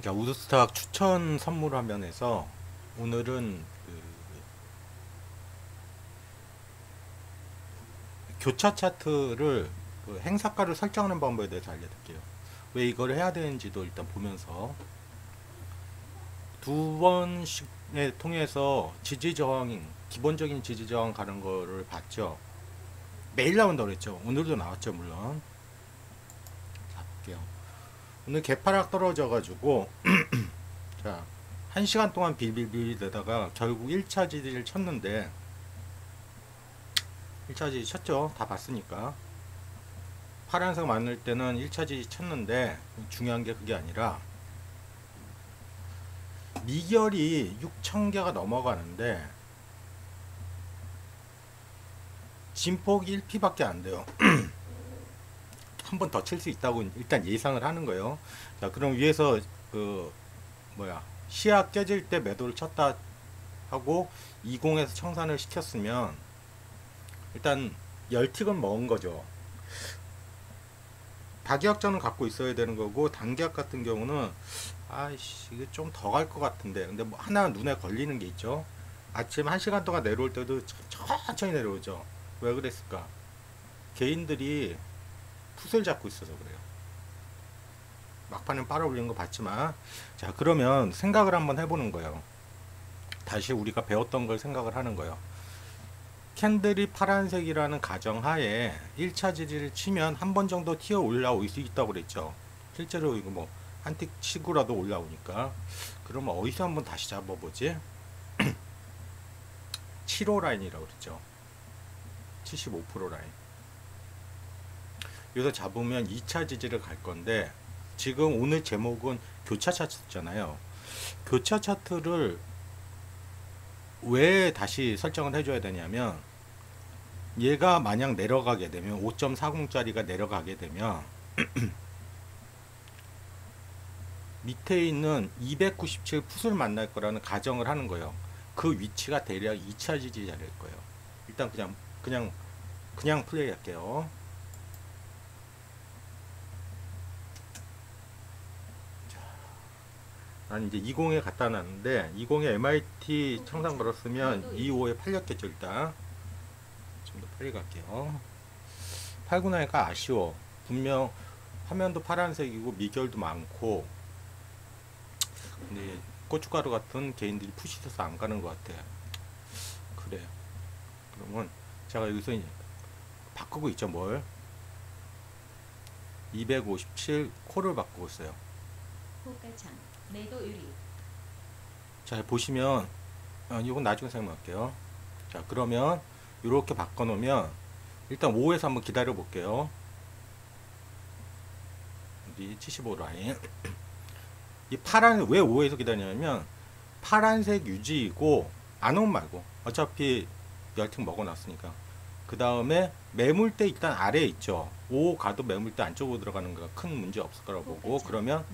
자, 우드스탁 추천 선물 화면에서 오늘은 교차 차트를 행사가를 설정하는 방법에 대해서 알려드릴게요. 왜 이걸 해야 되는지도 일단 보면서 두 번씩에 통해서 지지 저항, 기본적인 지지 저항 가는 거를 봤죠. 매일 나온다고 그랬죠. 오늘도 나왔죠, 물론. 자, 볼게요. 오늘 개파락 떨어져가지고 자, 1시간 동안 빌빌빌 되다가 결국 1차 지지를 쳤는데 1차 지지 쳤죠. 다 봤으니까. 파란색 많을 때는 1차 지지 쳤는데 중요한 게 그게 아니라 미결이 6,000개가 넘어가는데 진폭이 1피밖에 안 돼요. 한 번 더 칠 수 있다고 일단 예상을 하는 거예요. 자, 그럼 위에서 시야 깨질 때 매도를 쳤다 하고 20에서 청산을 시켰으면 일단 10틱은 먹은 거죠. 다기약전은 갖고 있어야 되는 거고, 단기약 같은 경우는 아이씨 이게 좀 더 갈 것 같은데, 근데 뭐 하나 눈에 걸리는 게 있죠. 아침 1시간 동안 내려올 때도 천천히 내려오죠. 왜 그랬을까? 개인들이 풋을 잡고 있어서 그래요. 막판은 빨아 올리는 거 봤지만, 자, 그러면 생각을 한번 해보는 거예요. 다시 우리가 배웠던 걸 생각을 하는 거예요. 캔들이 파란색이라는 가정하에 1차 지지를 치면 한 번 정도 튀어 올라올 수 있다고 그랬죠. 실제로 이거 뭐 한틱 치고라도 올라오니까. 그러면 어디서 한번 다시 잡아보지? 7호 라인이라고 그랬죠. 75% 라인. 여기서 잡으면 2차 지지를 갈 건데, 지금 오늘 제목은 교차 차트잖아요. 교차 차트를 왜 다시 설정을 해줘야 되냐면, 얘가 만약 내려가게 되면 5.40짜리가 내려가게 되면 밑에 있는 297 풋을 만날 거라는 가정을 하는 거예요. 그 위치가 대략 2차 지지 자리일 거예요. 일단 그냥 플레이 할게요. 난 이제 20에 갖다 놨는데 20에 MIT 청산 걸었으면 25에 팔렸겠죠. 일단 좀 더 빨리 갈게요. 팔고 나니까 아쉬워. 분명 화면도 파란색이고 미결도 많고, 근데 고춧가루 같은 개인들이 푸시 있어서 안 가는 것 같아. 그래요. 그러면 제가 여기서 이제 바꾸고 있죠. 뭘 257 콜을 바꾸고 있어요. 호가창 매도 유리. 자, 보시면 이건 나중에 설명할게요. 자, 그러면 이렇게 바꿔 놓으면 일단 5에서 한번 기다려 볼게요. 우리 75 라인. 이 파란, 왜 5에서 기다리냐면 파란색 유지이고, 안 오면 말고 어차피 열팅 먹어놨으니까. 그 다음에 매물대 일단 아래에 있죠. 5 가도 매물대 안쪽으로 들어가는 거가 큰 문제 없을 거라고 보고, 그러면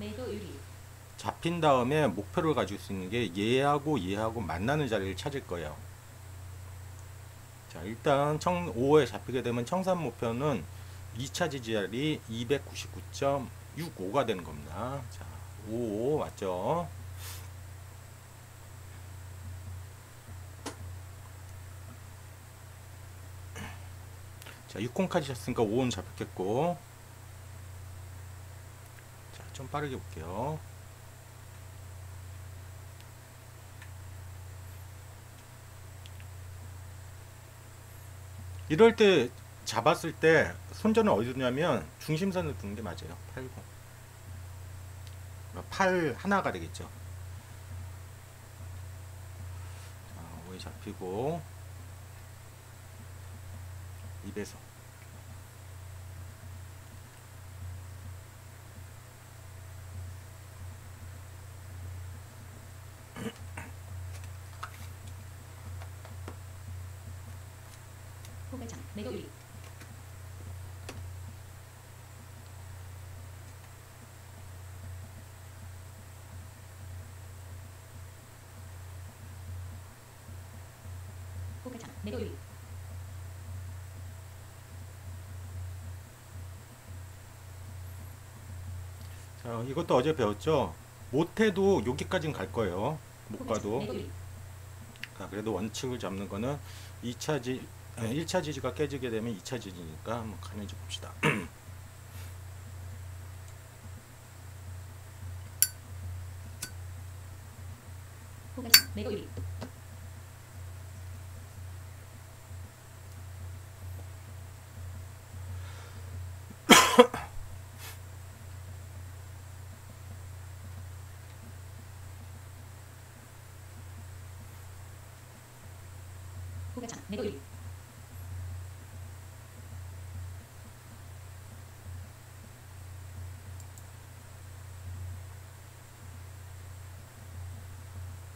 잡힌 다음에 목표를 가질 수 있는 게 얘하고 만나는 자리를 찾을 거예요. 자, 일단 5에 잡히게 되면 청산 목표는 2차 지지자리 299.65가 되는 겁니다. 자, 5 맞죠? 자, 60까지 쳤으니까 5는 잡혔겠고. 자, 좀 빠르게 볼게요. 이럴 때 잡았을 때 손전을 어디 두냐면 중심선을 두는 게 맞아요. 80. 8 하나가 되겠죠. 자, 5에 잡히고 2배속. 호가창 매도 유리. 호가창 매도 유리. 자, 이것도 어제 배웠죠. 못해도 여기까지는 갈 거예요. 못 포괄창 가도. 매도 유리 자, 그래도 원칙을 잡는 거는 2차 1차 지지가 깨지게 되면 2차 지지니까 한번 가는지 봅시다. 포괄창 매도 유리 포괄창 매도 유리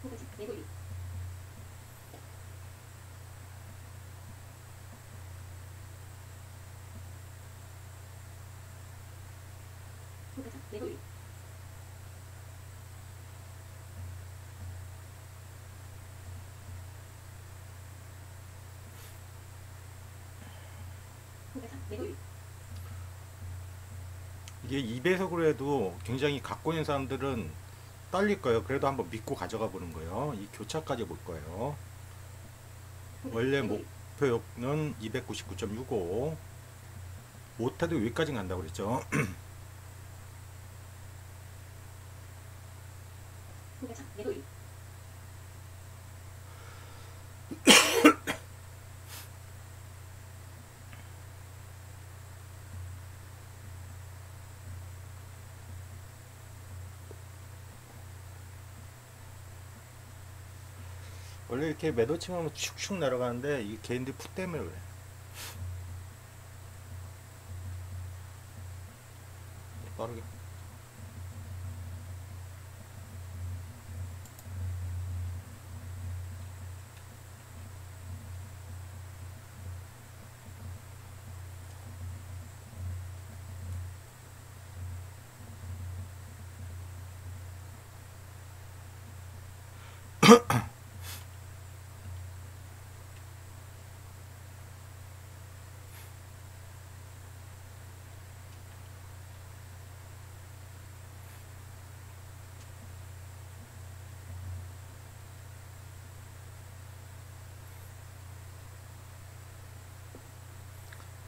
포괄창 매도 유리 포괄창 매도 유리 포괄창 매도 유리 이게 2배속으로 해도 굉장히 갖고 있는 사람들은 떨릴 거예요. 그래도 한번 믿고 가져가 보는 거예요. 이 교차까지 볼 거예요. 원래 목표는 299.65. 못해도 여기까지 간다고 그랬죠. 포괄창 매도 유리 원래 이렇게 매도 치면 축축 내려가는데 이게 개인들 풋 때문에 그래. 빠르게.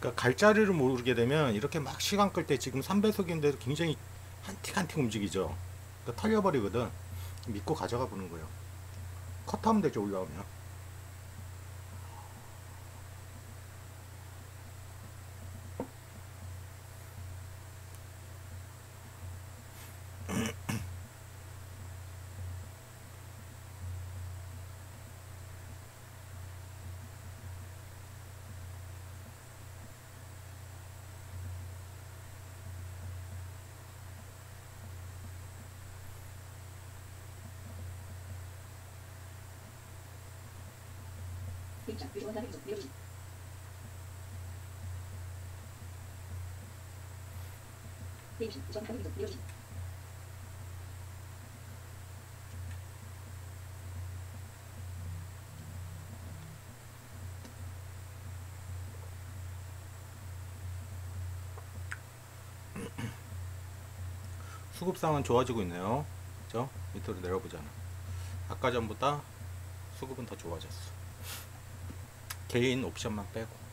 그러니까 갈 자리를 모르게 되면 이렇게 막 시간 끌 때 지금 3배속인데도 굉장히 한 틱 한 틱 움직이죠. 그러니까 털려버리거든. 믿고 가져가 보는 거예요. 컷하면 되죠, 올라오면. 입장 유조 원단의 구조 매도 유리 대입시 우선 가격 구조 매도 유리 수급상은 좋아지고 있네요. 그죠? 밑으로 내려보잖아. 아까 전보다 수급은 더 좋아졌어. 개인 옵션만 빼고.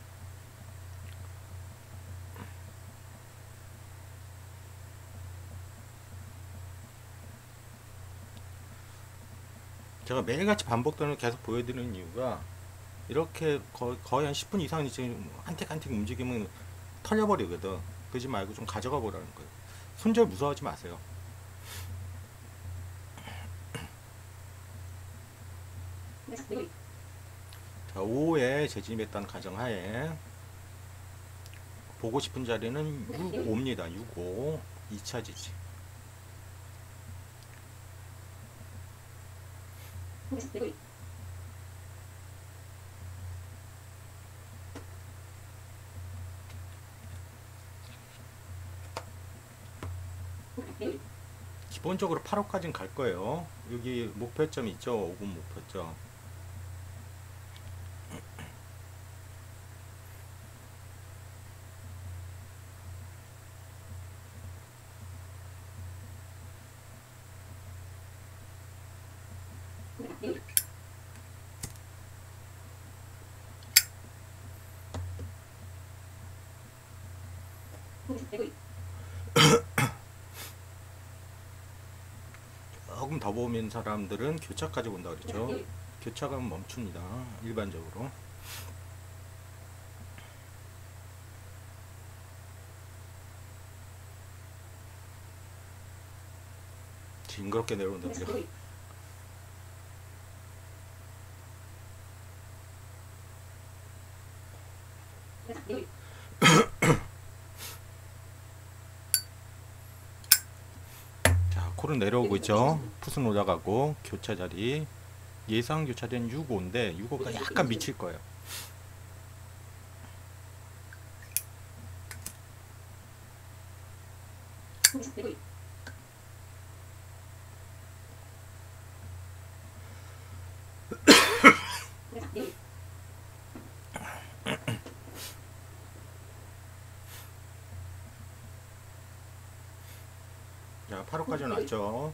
제가 매일같이 반복되는 계속 보여드리는 이유가 이렇게 거의 한 10분 이상 지금 한틱 한틱 움직이면 털려버리거든. 그러지 말고 좀 가져가 보라는 거예요. 손절 무서워하지 마세요. 포괄창 매도 유리 자, 5에 재진입했다는 가정하에 보고 싶은 자리는 65입니다. 65 2차 지지. 포괄창 매도 유리 포괄창 매도 유리 기본적으로 8호까지는 갈 거예요. 여기 목표점 있죠? 5분 목표점. 내리. 내리. 조금 더 보면 사람들은 교차까지 본다 그랬죠. 내리. 교차가 멈춥니다. 일반적으로. 징그럽게 내려온다 그죠. 내리. 내리. 자, 콜은 내려오고 있죠. 풋은 올라가고 교차 자리 예상 교차된 6호인데 6호보다 약간 미칠 거예요. 내리. 내리. 자, 8호까지는 왔죠.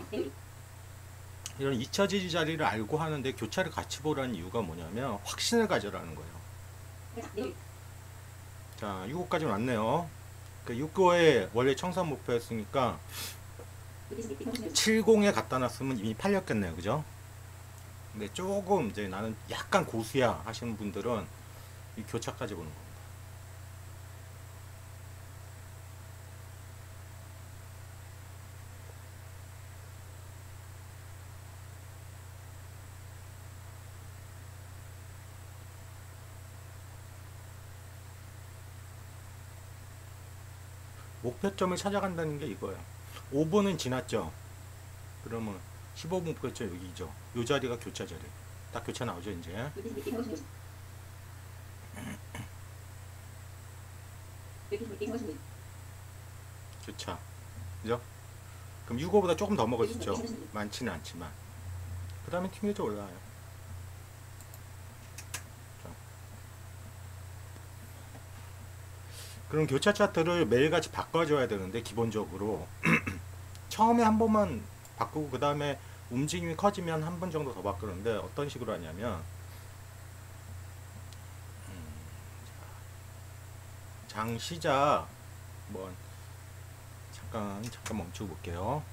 내리. 이런 2차 지지 자리를 알고 하는데 교차를 같이 보라는 이유가 뭐냐면 확신을 가져라는 거예요. 내리. 자, 6호까지 왔네요. 그 6호에 원래 청산 목표였으니까 70에 갖다 놨으면 이미 팔렸겠네요. 그죠? 근데 조금 이제 나는 약간 고수야 하시는 분들은 이 교차까지 보는 겁니다. 목표점을 찾아간다는 게 이거예요. 5분은 지났죠. 그러면 15분 목표점 여기죠. 이 자리가 교차 자리. 딱 교차 나오죠 이제. 교차. 그죠? 그럼 6호보다 조금 더 먹을 수 있죠. 많지는 않지만. 그 다음에 튕겨져 올라와요. 자. 그럼 교차 차트를 매일같이 바꿔줘야 되는데 기본적으로 처음에 한 번만 바꾸고 그 다음에 움직임이 커지면 한 번 정도 더 바꾸는데 어떤 식으로 하냐면 장 시작 한번 잠깐 멈추고 볼게요.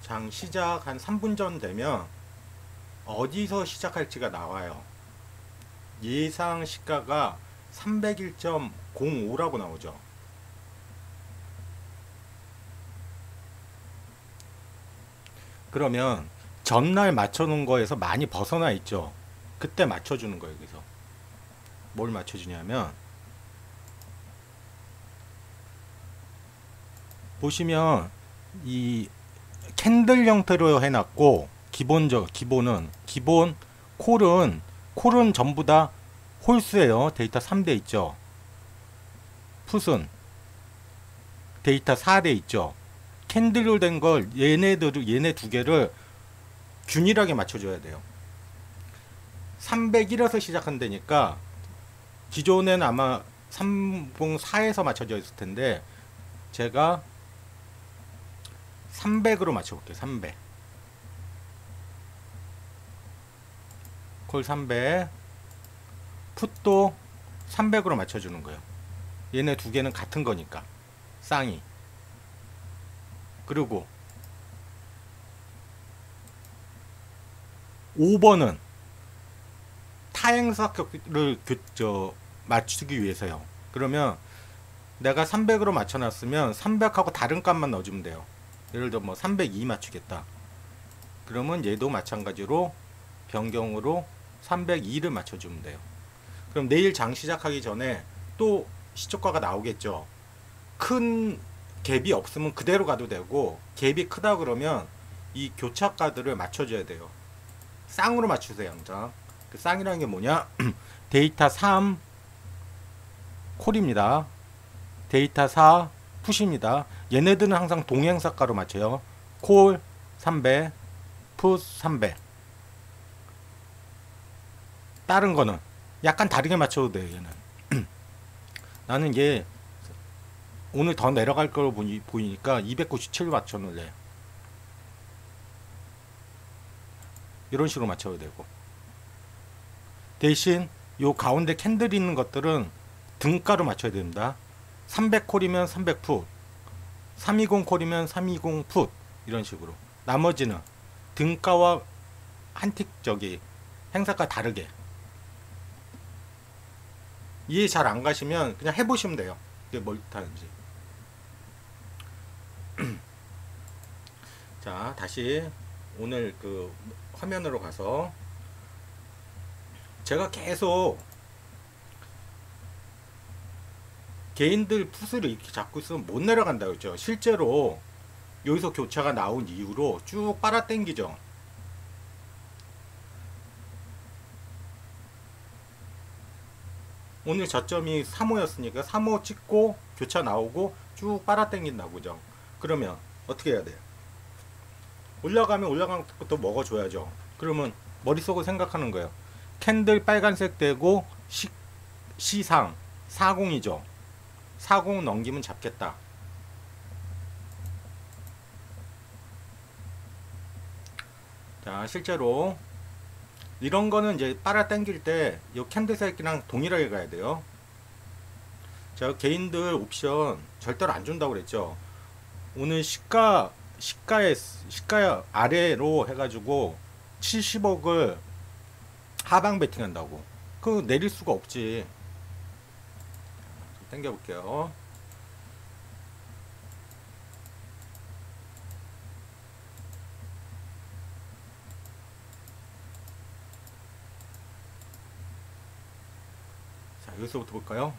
장 시작 한 3분 전 되면 어디서 시작할지가 나와요. 예상 시가가 301.05라고 나오죠. 그러면 전날 맞춰놓은 거에서 많이 벗어나 있죠. 그때 맞춰주는 거예요. 여기서 뭘 맞춰주냐면 보시면 이 캔들 형태로 해놨고 기본 콜은 전부 다 홀수예요. 데이터 3대 있죠. 풋은 데이터 4대 있죠. 캔들로 된 걸 얘네 두 개를 균일하게 맞춰줘야 돼요. 301에서 시작한다니까 기존에는 아마 304에서 맞춰져 있을 텐데 제가 300으로 맞춰볼게요. 300 콜 300 풋도 300으로 맞춰주는 거예요. 얘네 두 개는 같은 거니까 쌍이. 그리고 5번은 타행사격을 맞추기 위해서요. 그러면 내가 300으로 맞춰놨으면 300하고 다른 값만 넣어주면 돼요. 예를 들어 뭐 302 맞추겠다. 그러면 얘도 마찬가지로 변경으로 302를 맞춰주면 돼요. 그럼 내일 장 시작하기 전에 또 시초가가 나오겠죠. 큰 갭이 없으면 그대로 가도 되고 갭이 크다 그러면 이 교차가들을 맞춰줘야 돼요. 쌍으로 맞추세요. 항상. 그 쌍이라는 게 뭐냐? 데이터 3 콜입니다. 데이터 4 풋입니다. 얘네들은 항상 동행사가로 맞춰요. 콜 300, 풋 300. 다른 거는 약간 다르게 맞춰도 돼요. 얘는 나는 얘 오늘 더 내려갈 걸로 보이니까 297 맞춰놓을래. 이런 식으로 맞춰야 되고, 대신 요 가운데 캔들 있는 것들은 등가로 맞춰야 됩니다. 300콜이면 300풋, 320콜이면 320풋, 이런 식으로. 나머지는 등가와 한틱 행사가 다르게. 이해 잘 안 가시면 그냥 해보시면 돼요. 이게 뭘 타는지. 자, 다시 오늘 그 화면으로 가서, 제가 계속 개인들 풋을 이렇게 잡고 있으면 못 내려간다고 했죠. 실제로 여기서 교차가 나온 이후로 쭉 빨아 당기죠. 오늘 저점이 3호였으니까 3호 찍고 교차 나오고 쭉 빨아 당긴다고, 그죠? 그러면 어떻게 해야 돼요? 올라가면 올라간 것부터 먹어줘야죠. 그러면 머릿속으로 생각하는 거예요. 캔들 빨간색 되고 시상 40이죠. 40 넘기면 잡겠다. 자, 실제로 이런 거는 이제 빨아 당길 때 이 캔들색이랑 동일하게 가야 돼요. 제가 개인들 옵션 절대로 안 준다고 그랬죠. 오늘 시가 아래로 해가지고 70억을 하방 베팅 한다고. 그거 내릴 수가 없지. 좀 당겨 볼게요. 자, 여기서부터 볼까요?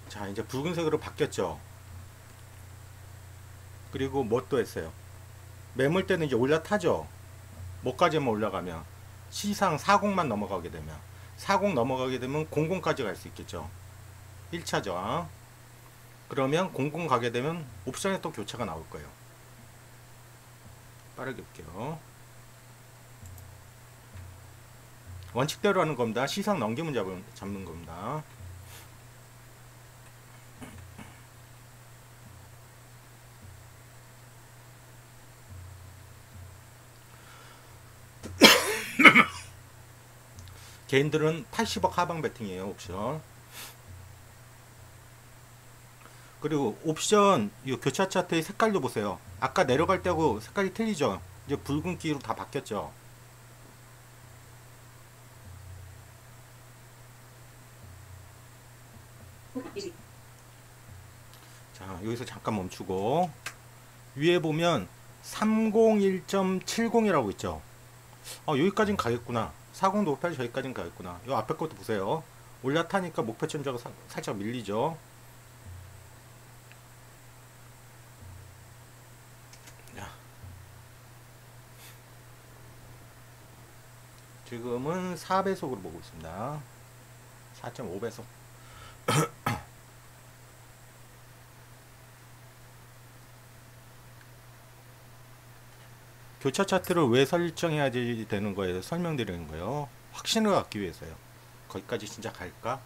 자, 이제 붉은색으로 바뀌었죠. 그리고 뭐 또 했어요? 매물 때는 이제 올라타죠. 뭐까지만 올라가면, 시상 40만 넘어가게 되면, 40 넘어가게 되면 00까지 갈 수 있겠죠. 1차죠. 그러면 00 가게 되면 옵션에 또 교차가 나올 거예요. 빠르게 볼게요. 원칙대로 하는 겁니다. 시상 넘기면 잡는 겁니다. 개인들은 80억 하방 베팅이에요. 옵션. 그리고 옵션 이 교차 차트의 색깔도 보세요. 아까 내려갈 때하고 색깔이 틀리죠. 이제 붉은기로 다 바뀌었죠. 자, 여기서 잠깐 멈추고, 위에 보면 301.70이라고 있죠. 여기까지는 가겠구나. 40 높여서 저기까지는 가겠구나. 이 앞에 것도 보세요. 올라타니까 목표점자가 살짝 밀리죠. 지금은 4배속으로 보고 있습니다. 4.5배속. 교차 차트를 왜 설정해야 되는 거예요? 설명드리는 거예요. 확신을 갖기 위해서요. 거기까지 진짜 갈까?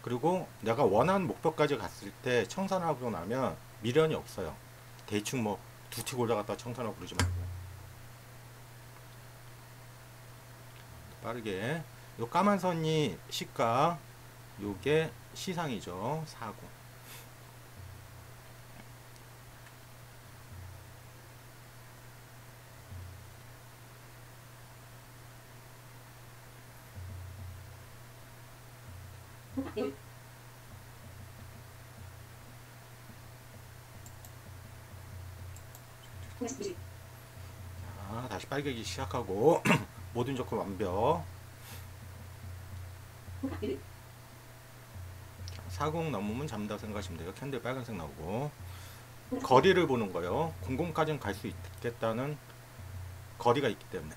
그리고 내가 원하는 목표까지 갔을 때 청산하고 나면 미련이 없어요. 대충 뭐 두 틱 올라갔다 청산하고 그러지 말고. 빠르게. 요 까만 선이 시가, 요게 시상이죠. 40. 자, 다시 빨개지기 시작하고 모든 조건 완벽. 40 넘으면 잡는다고 생각하시면 돼요. 캔들 빨간색 나오고, 거리를 보는 거예요. 00까지는 갈 수 있겠다는 거리가 있기 때문에.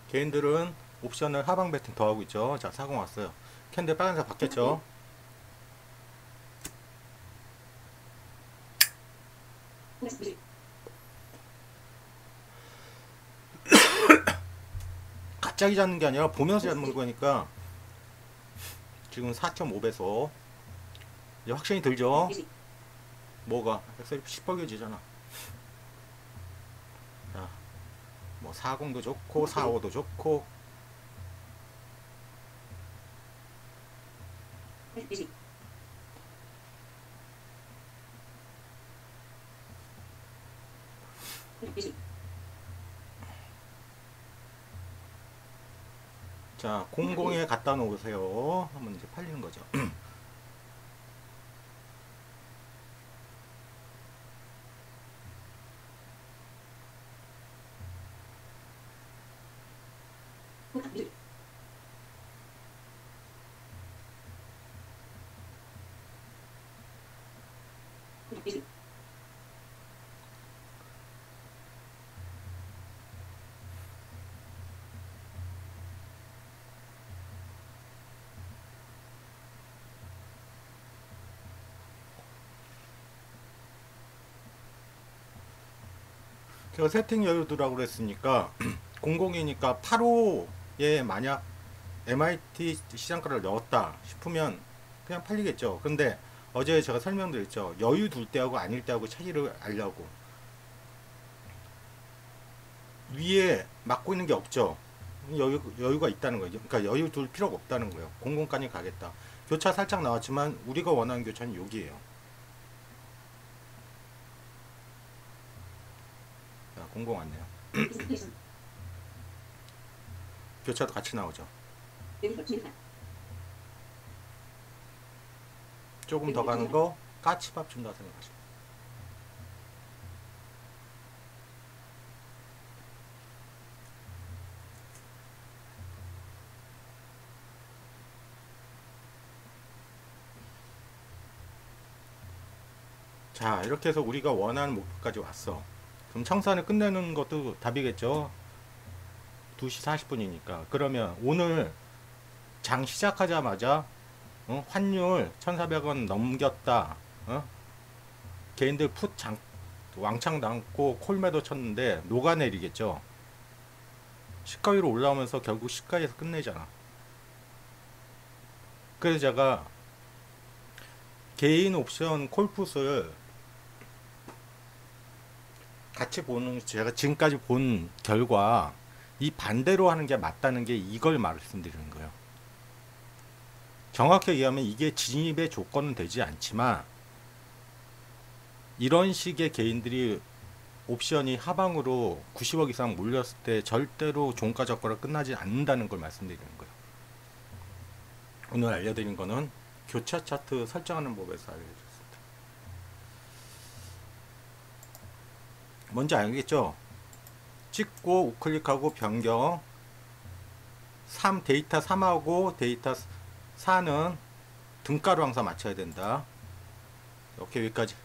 개인들은 옵션을 하방 배팅 더 하고 있죠. 자, 40 왔어요. 캔들 빨간색 바뀌었죠. 공략 뮤직. 갑자기 잡는 게 아니라 보면서 잡는 거니까 지금 4.5배속 이제 확신이 들죠? 뮤직. 뭐가 엑셀이 시뻘개지잖아. 자, 뭐 40도 좋고 45도 좋고 뮤직. 뮤직. 자, 00에 갖다 놓으세요. 하면 이제 팔리는 거죠. 공략 뮤직. 공략 뮤직. 제가 세팅 여유 두라고 그랬으니까 00이니까 8호에 만약 MIT 시장가를 넣었다 싶으면 그냥 팔리겠죠. 근데 어제 제가 설명드렸죠. 여유 둘 때하고 아닐 때하고 차이를 알려고. 위에 막고 있는 게 없죠. 여유가 있다는 거죠. 그러니까 여유 둘 필요가 없다는 거예요. 00까지 가겠다. 교차 살짝 나왔지만 우리가 원하는 교차는 여기에요. 자, 00 왔네요. 디스플레이션. 교차도 같이 나오죠. 뮤직을 진입한. 조금 더 가는 거 까치밥 준다 생각하시면. 자, 이렇게 해서 우리가 원하는 목표까지 왔어. 그럼 청산을 끝내는 것도 답이겠죠. 2시 40분이니까. 그러면 오늘 장 시작하자마자 환율 1,400원 넘겼다. 개인들 풋 왕창 남고 콜매도 쳤는데 녹아내리겠죠. 시가 위로 올라오면서 결국 시가에서 끝내잖아. 그래서 제가 개인 옵션 콜풋을 같이 보는, 제가 지금까지 본 결과 이 반대로 하는 게 맞다는 게 이걸 말씀드리는 거예요. 정확히 얘기하면 이게 진입의 조건은 되지 않지만 이런 식의 개인들이 옵션이 하방으로 90억 이상 몰렸을 때 절대로 종가 저가로 끝나지 않는다는 걸 말씀드리는 거예요. 오늘 알려드린 거는 교차 차트 설정하는 법에서 알려드렸습니다. 뭔지 알겠죠? 찍고 우클릭하고 변경 3 데이터 3하고 데이터 4는 등가로 항상 맞춰야 된다. 오케이, 여기까지.